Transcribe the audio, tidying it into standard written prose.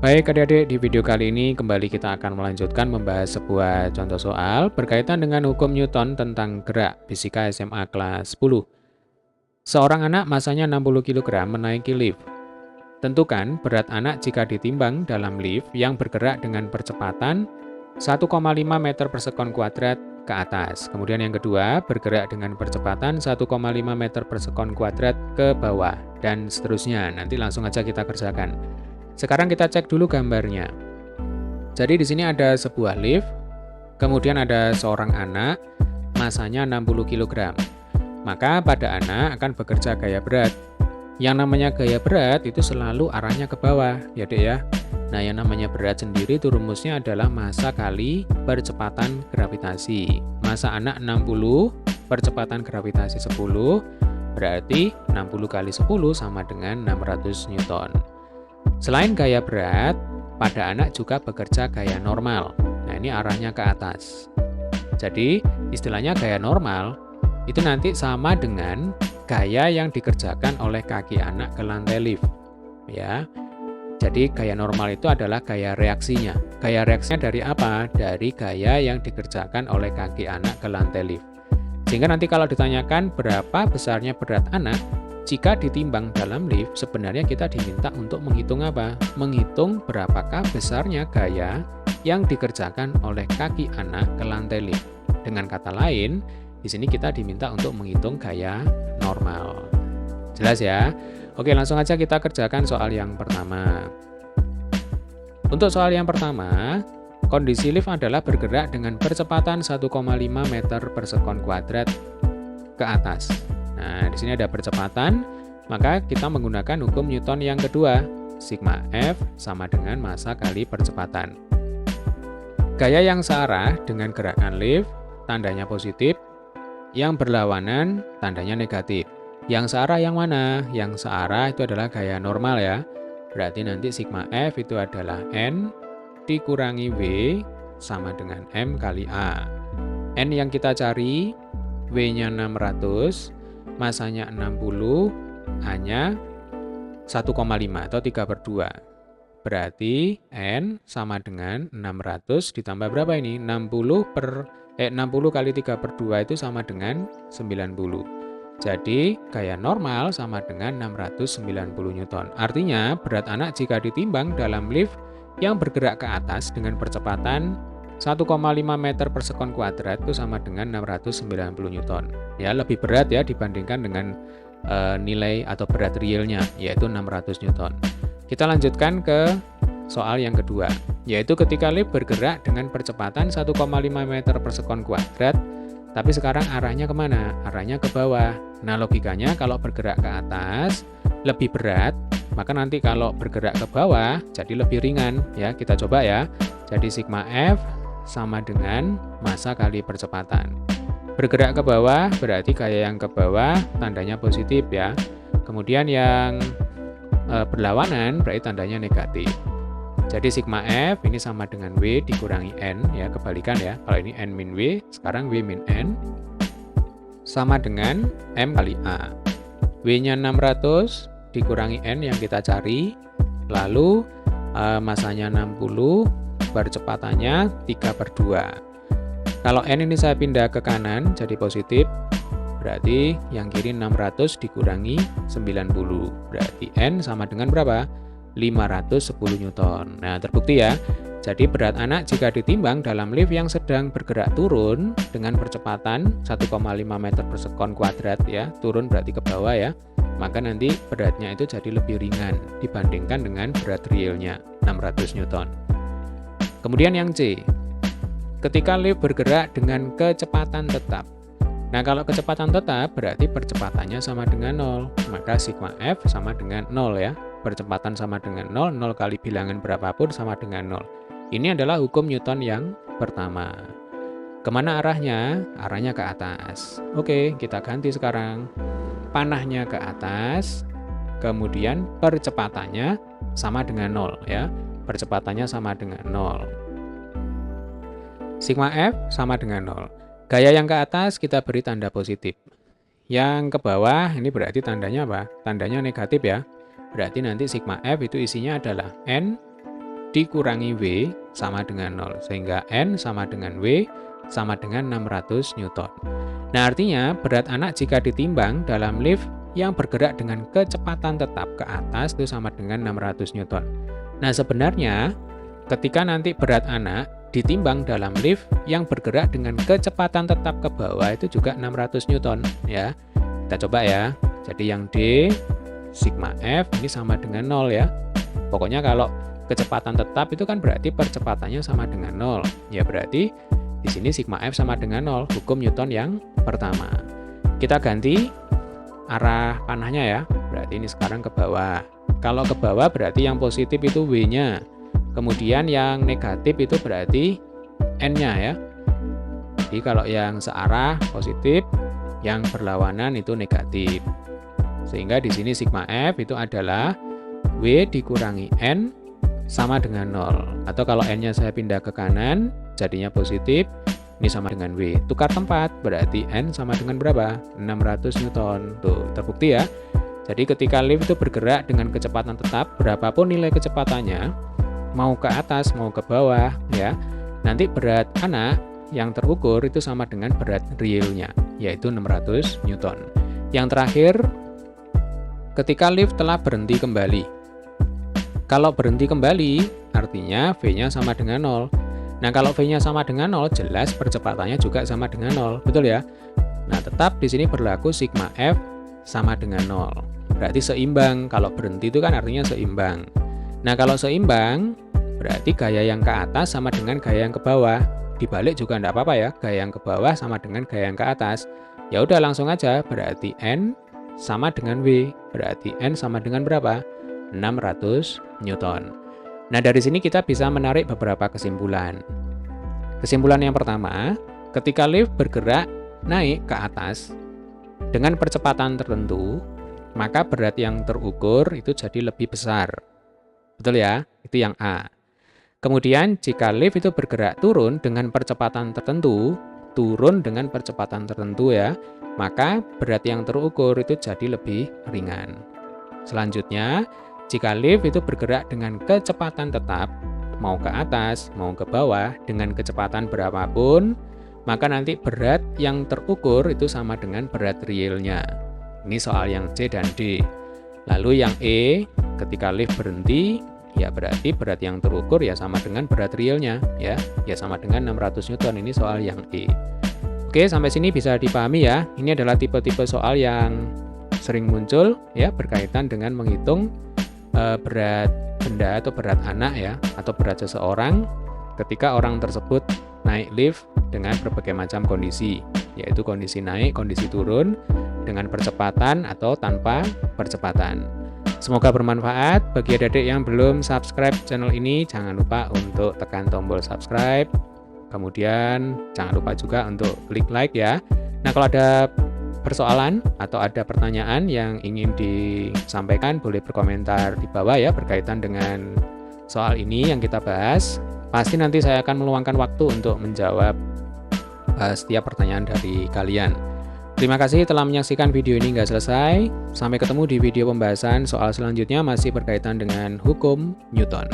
Baik adik-adik, di video kali ini kembali kita akan melanjutkan membahas sebuah contoh soal berkaitan dengan hukum Newton tentang gerak fisika SMA kelas 10. Seorang anak masanya 60 kg menaiki lift. Tentukan berat anak jika ditimbang dalam lift yang bergerak dengan percepatan 1,5 meter per sekon kuadrat ke atas. Kemudian yang kedua, bergerak dengan percepatan 1,5 meter per sekon kuadrat ke bawah, dan seterusnya. Nanti langsung aja kita kerjakan. Sekarang kita cek dulu gambarnya. Jadi di sini ada sebuah lift, kemudian ada seorang anak, masanya 60 kg. Maka pada anak akan bekerja gaya berat. Yang namanya gaya berat itu selalu arahnya ke bawah, ya Dek ya. Nah, yang namanya berat sendiri itu rumusnya adalah massa kali percepatan gravitasi. Massa anak 60, percepatan gravitasi 10, berarti 60 kali 10 sama dengan 600 Newton. Selain gaya berat, pada anak juga bekerja gaya normal. Nah, ini arahnya ke atas. Jadi, istilahnya gaya normal itu nanti sama dengan gaya yang dikerjakan oleh kaki anak ke lantai lift. Ya. Jadi, gaya normal itu adalah gaya reaksinya. Gaya reaksinya dari apa? Dari gaya yang dikerjakan oleh kaki anak ke lantai lift. Sehingga nanti kalau ditanyakan berapa besarnya berat anak, jika ditimbang dalam lift, sebenarnya kita diminta untuk menghitung apa? Menghitung berapakah besarnya gaya yang dikerjakan oleh kaki anak ke lantai lift. Dengan kata lain, di sini kita diminta untuk menghitung gaya normal. Jelas ya? Oke, langsung aja kita kerjakan soal yang pertama. Untuk soal yang pertama, kondisi lift adalah bergerak dengan percepatan 1,5 meter per sekon kuadrat ke atas. Nah, di sini ada percepatan, maka kita menggunakan hukum Newton yang kedua, sigma F sama dengan massa kali percepatan. Gaya yang searah dengan gerakan lift, tandanya positif, yang berlawanan, tandanya negatif. Yang searah yang mana? Yang searah itu adalah gaya normal ya. Berarti nanti sigma F itu adalah N dikurangi W sama dengan M kali A. N yang kita cari, W-nya 600, masanya 60, A-nya 1,5 atau 3/2. Berarti N sama dengan 600 ditambah berapa ini? 60 kali 3/2 itu sama dengan 90. Jadi, gaya normal sama dengan 690 Newton. Artinya, berat anak jika ditimbang dalam lift yang bergerak ke atas dengan percepatan 1,5 meter per sekon kuadrat itu sama dengan 690 Newton. Ya, lebih berat ya dibandingkan dengan nilai atau berat realnya, yaitu 600 Newton. Kita lanjutkan ke soal yang kedua, yaitu ketika lift bergerak dengan percepatan 1,5 meter per sekon kuadrat, tapi sekarang arahnya kemana? Arahnya ke bawah. Nah, logikanya kalau bergerak ke atas lebih berat, maka nanti kalau bergerak ke bawah jadi lebih ringan. Ya, kita coba ya. Jadi sigma F sama dengan massa kali percepatan. Bergerak ke bawah berarti gaya yang ke bawah tandanya positif ya. Kemudian yang berlawanan berarti tandanya negatif. Jadi sigma F ini sama dengan W dikurangi N, ya kebalikan ya. Kalau ini N min W, sekarang W min N sama dengan M kali A. W-nya 600 dikurangi N yang kita cari, lalu masanya 60, percepatannya 3/2. Kalau N ini saya pindah ke kanan jadi positif, berarti yang kiri 600 dikurangi 90. Berarti N sama dengan berapa? 510 Newton. Nah, terbukti ya. Jadi berat anak jika ditimbang dalam lift yang sedang bergerak turun dengan percepatan 1,5 meter per sekon kuadrat ya, turun berarti ke bawah ya, maka nanti beratnya itu jadi lebih ringan dibandingkan dengan berat realnya 600 Newton. Kemudian yang C, ketika lift bergerak dengan kecepatan tetap. Nah, kalau kecepatan tetap berarti percepatannya sama dengan 0, maka sigma F sama dengan 0 ya. Percepatan sama dengan 0, 0 kali bilangan berapapun sama dengan 0. Ini adalah hukum Newton yang pertama. Kemana arahnya? Arahnya ke atas. Oke, kita ganti sekarang. Panahnya ke atas, kemudian percepatannya sama dengan 0 ya. Percepatannya sama dengan 0. Sigma F sama dengan 0. Gaya yang ke atas kita beri tanda positif. Yang ke bawah ini berarti tandanya apa? Tandanya negatif ya. Berarti nanti sigma F itu isinya adalah N dikurangi W sama dengan 0. Sehingga N sama dengan W sama dengan 600 Newton. Nah, artinya berat anak jika ditimbang dalam lift yang bergerak dengan kecepatan tetap ke atas itu sama dengan 600 Newton. Nah, sebenarnya ketika nanti berat anak ditimbang dalam lift yang bergerak dengan kecepatan tetap ke bawah itu juga 600 Newton ya. Kita coba ya. Jadi yang D sigma F ini sama dengan 0 ya. Pokoknya kalau kecepatan tetap itu kan berarti percepatannya sama dengan 0. Ya berarti di sini sigma F sama dengan 0, hukum Newton yang pertama. Kita ganti arah panahnya ya. Berarti ini sekarang ke bawah. Kalau ke bawah berarti yang positif itu W-nya. Kemudian yang negatif itu berarti N-nya ya. Jadi kalau yang searah positif, yang berlawanan itu negatif. Sehingga di sini sigma F itu adalah W dikurangi N sama dengan 0. Atau kalau N-nya saya pindah ke kanan, jadinya positif, ini sama dengan W. Tukar tempat, berarti N sama dengan berapa? 600 Newton. Tuh, terbukti ya. Jadi ketika lift itu bergerak dengan kecepatan tetap, berapapun nilai kecepatannya, mau ke atas, mau ke bawah, ya, nanti berat anak yang terukur itu sama dengan berat realnya, yaitu 600 Newton. Yang terakhir, ketika lift telah berhenti kembali. Kalau berhenti kembali, artinya V-nya sama dengan 0. Nah, kalau V-nya sama dengan 0, jelas percepatannya juga sama dengan 0. Betul ya? Nah, tetap di sini berlaku sigma F sama dengan 0. Berarti seimbang. Kalau berhenti itu kan artinya seimbang. Nah, kalau seimbang, berarti gaya yang ke atas sama dengan gaya yang ke bawah. Dibalik juga enggak apa-apa ya. Gaya yang ke bawah sama dengan gaya yang ke atas. Ya udah langsung aja. Berarti N sama dengan W. Berarti N sama dengan berapa? 600 Newton. Nah, dari sini kita bisa menarik beberapa kesimpulan. Kesimpulan yang pertama, ketika lift bergerak naik ke atas dengan percepatan tertentu, maka berat yang terukur itu jadi lebih besar. Betul ya? Itu yang A. Kemudian, jika lift itu bergerak turun dengan percepatan tertentu, ya, maka berat yang terukur itu jadi lebih ringan. Selanjutnya, jika lift itu bergerak dengan kecepatan tetap, mau ke atas, mau ke bawah, dengan kecepatan berapapun, maka nanti berat yang terukur itu sama dengan berat realnya. Ini soal yang C dan D. Lalu yang E, ketika lift berhenti, ya berarti berat yang terukur ya sama dengan berat realnya, ya sama dengan 600 Newton. Ini soal yang E. Oke, sampai sini bisa dipahami ya. Ini adalah tipe-tipe soal yang sering muncul ya berkaitan dengan menghitung berat benda atau berat anak ya, atau berat seseorang ketika orang tersebut naik lift dengan berbagai macam kondisi, yaitu kondisi naik, kondisi turun, dengan percepatan atau tanpa percepatan. Semoga bermanfaat. Bagi adik-adik yang belum subscribe channel ini, jangan lupa untuk tekan tombol subscribe. Kemudian jangan lupa juga untuk klik like ya. Nah, kalau ada persoalan atau ada pertanyaan yang ingin disampaikan, boleh berkomentar di bawah ya berkaitan dengan soal ini yang kita bahas. Pasti nanti saya akan meluangkan waktu untuk menjawab setiap pertanyaan dari kalian. Terima kasih telah menyaksikan video ini hingga selesai. Sampai ketemu di video pembahasan soal selanjutnya masih berkaitan dengan hukum Newton.